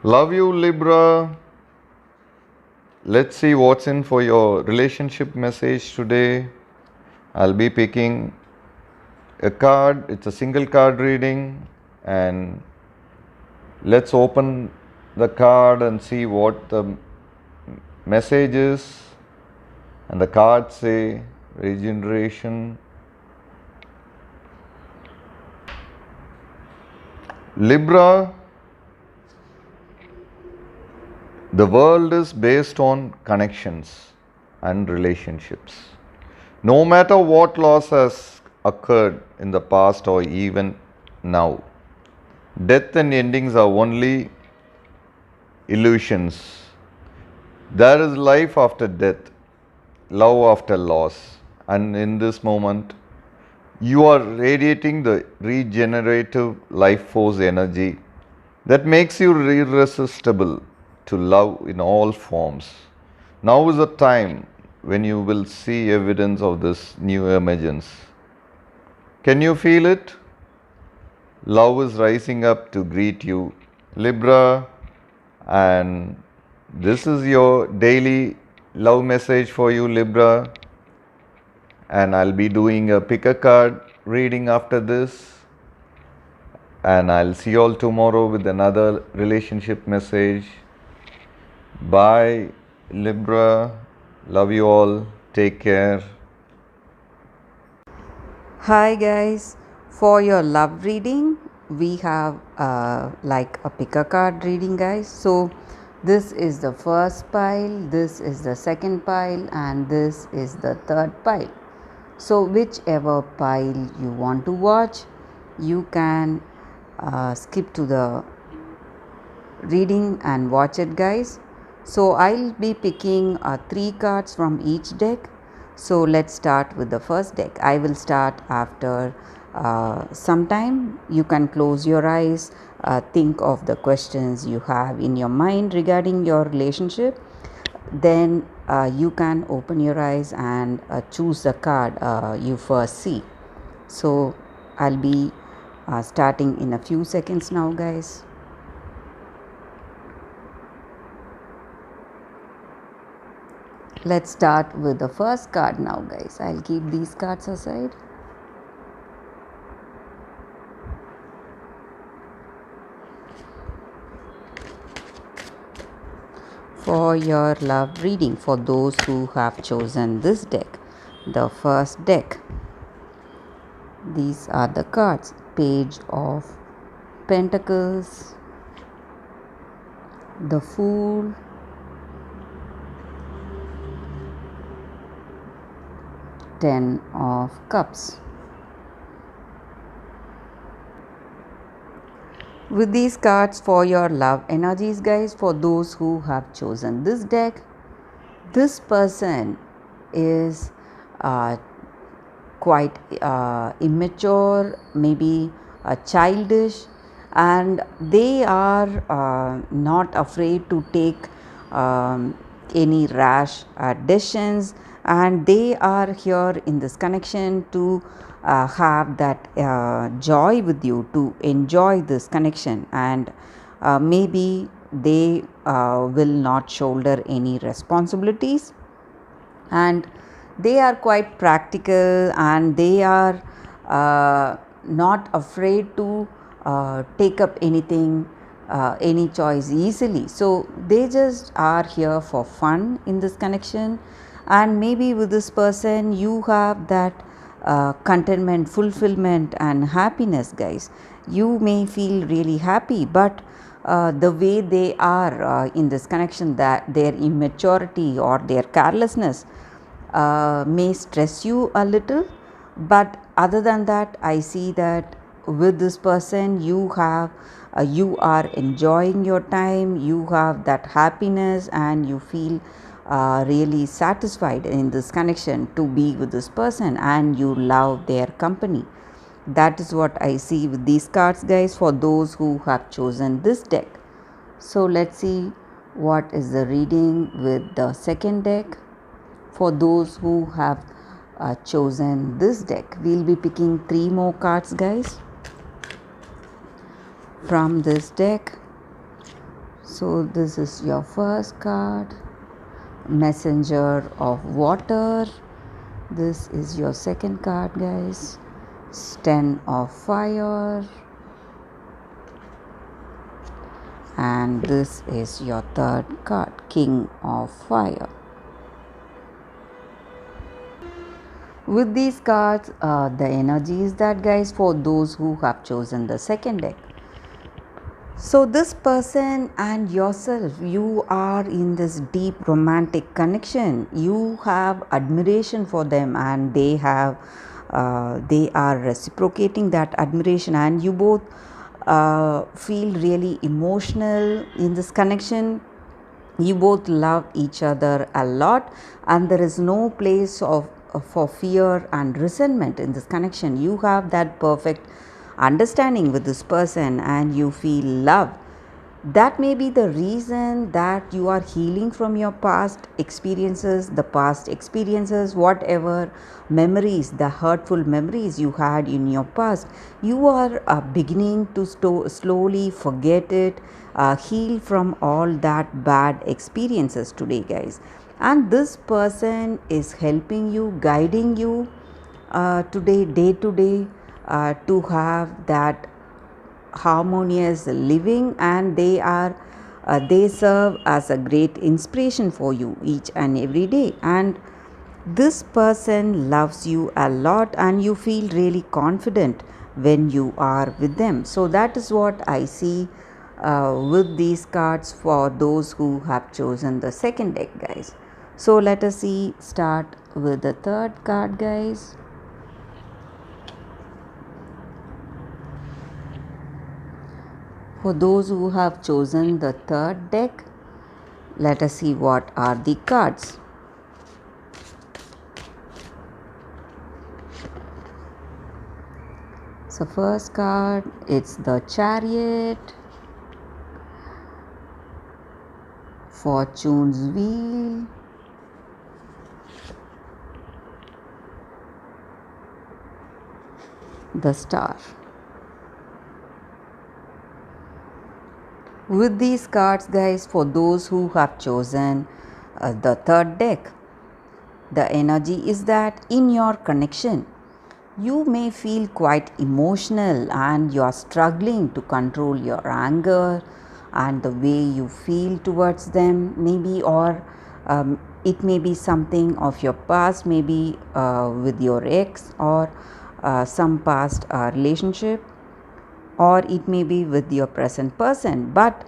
Love you, Libra. Let's see what's in for your relationship message today. I'll be picking a card, it's a single card reading, and let's open the card and see what the message is. And the cards say regeneration. Libra, the world is based on connections and relationships. No matter what loss has occurred in the past or even now, death and endings are only illusions. There is life after death, love after loss, and in this moment, you are radiating the regenerative life force energy that makes you irresistible to love in all forms. Now is the time when you will see evidence of this new emergence. Can you feel it? Love is rising up to greet you, Libra, and this is your daily love message for you, Libra. And I'll be doing a pick a card reading after this. And I'll see you all tomorrow with another relationship message. Bye, Libra. Love you all. Take care. Hi guys, for your love reading, we have like a pick a card reading, guys. So, this is the first pile, this is the second pile, and this is the third pile. So, whichever pile you want to watch, you can skip to the reading and watch it, guys. So I'll be picking 3 cards from each deck. So let's start with the first deck. I will start after some time. You can close your eyes, think of the questions you have in your mind regarding your relationship. Then you can open your eyes and choose the card you first see. So I'll be starting in a few seconds now, guys. Let's start with the first card now, guys. I'll keep these cards aside. For your love reading, for those who have chosen this deck, the first deck, these are the cards: Page of Pentacles, the Fool, Ten of Cups. With these cards for your love energies, guys, for those who have chosen this deck, this person is quite immature, maybe childish, and they are not afraid to take any rash decisions, and they are here in this connection to have that joy with you, to enjoy this connection, and maybe they will not shoulder any responsibilities, and they are quite practical, and they are not afraid to take up anything, any choice easily. So they just are here for fun in this connection, and maybe with this person you have that contentment, fulfillment, and happiness, guys. You may feel really happy, but the way they are in this connection, that their immaturity or their carelessness may stress you a little, but other than that, I see that with this person you have you are enjoying your time, you have that happiness, and you feel really satisfied in this connection to be with this person, and you love their company. That is what I see with these cards, guys, for those who have chosen this deck. So let's see what is the reading with the second deck. For those who have chosen this deck, we'll be picking 3 more cards, guys, from this deck. So this is your first card, Messenger of Water. This is your second card, guys, Ten of Fire. And this is your third card, King of Fire. With these cards, the energy is that, guys, for those who have chosen the second deck. So this person and yourself, you are in this deep romantic connection. You have admiration for them, and they are reciprocating that admiration, and you both feel really emotional in this connection. You both love each other a lot, and there is no place for fear and resentment in this connection. You have that perfect understanding with this person, and you feel love. That may be the reason that you are healing from your past experiences, whatever memories, the hurtful memories you had in your past. You are beginning to slowly forget it, heal from all that bad experiences today, guys. And this person is helping you, guiding you today, day to day, to have that harmonious living, and they serve as a great inspiration for you each and every day. And this person loves you a lot, and you feel really confident when you are with them. So that is what I see with these cards for those who have chosen the second deck, guys. So let us start with the third card, guys. For those who have chosen the third deck, let us see what are the cards. So first card, it's the Chariot, Fortune's Wheel, the Star. With these cards, guys, for those who have chosen the third deck, the energy is that in your connection, you may feel quite emotional, and you are struggling to control your anger and the way you feel towards them, maybe, or it may be something of your past, maybe with your ex, or some past relationship, or it may be with your present person. But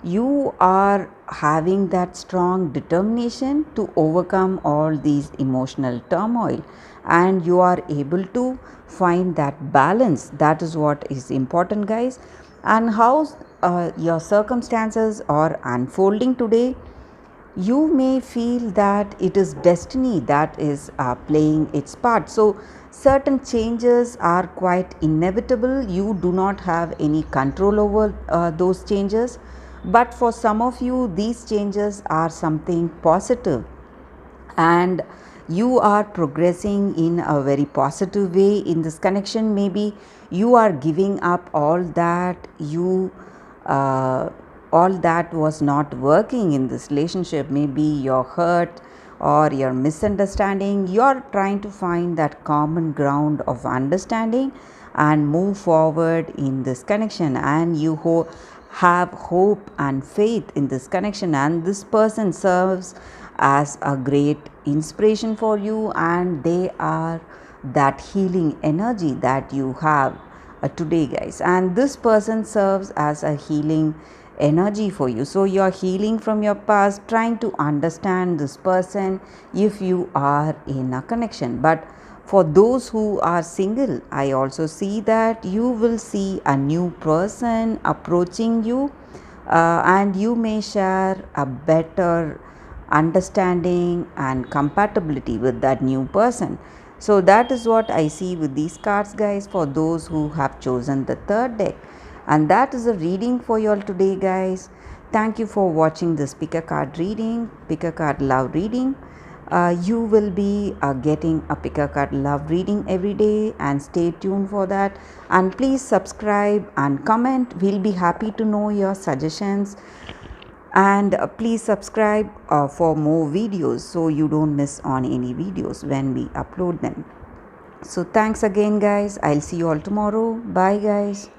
you are having that strong determination to overcome all these emotional turmoil, and you are able to find that balance. That is what is important, guys. And how your circumstances are unfolding today, you may feel that it is destiny that is playing its part. So certain changes are quite inevitable. You do not have any control over those changes, but for some of you, these changes are something positive, and you are progressing in a very positive way in this connection. Maybe you are giving up uh, all that was not working in this relationship. Maybe you're hurt or you're misunderstanding. You're trying to find that common ground of understanding and move forward in this connection, and you have hope and faith in this connection, and this person serves as a great inspiration for you, and they are that healing energy that you have today, guys. And this person serves as a healing energy for you. So you're healing from your past, trying to understand this person if you are in a connection. But for those who are single, I also see that you will see a new person approaching you, and you may share a better understanding and compatibility with that new person. So that is what I see with these cards, guys, for those who have chosen the third deck. And that is a reading for you all today, guys. Thank you for watching this pick a card reading, pick a card love reading. You will be getting a pick a card love reading every day, and stay tuned for that. And please subscribe and comment. We'll be happy to know your suggestions and please subscribe for more videos so you don't miss on any videos when we upload them. So thanks again guys. I'll see you all tomorrow. Bye guys.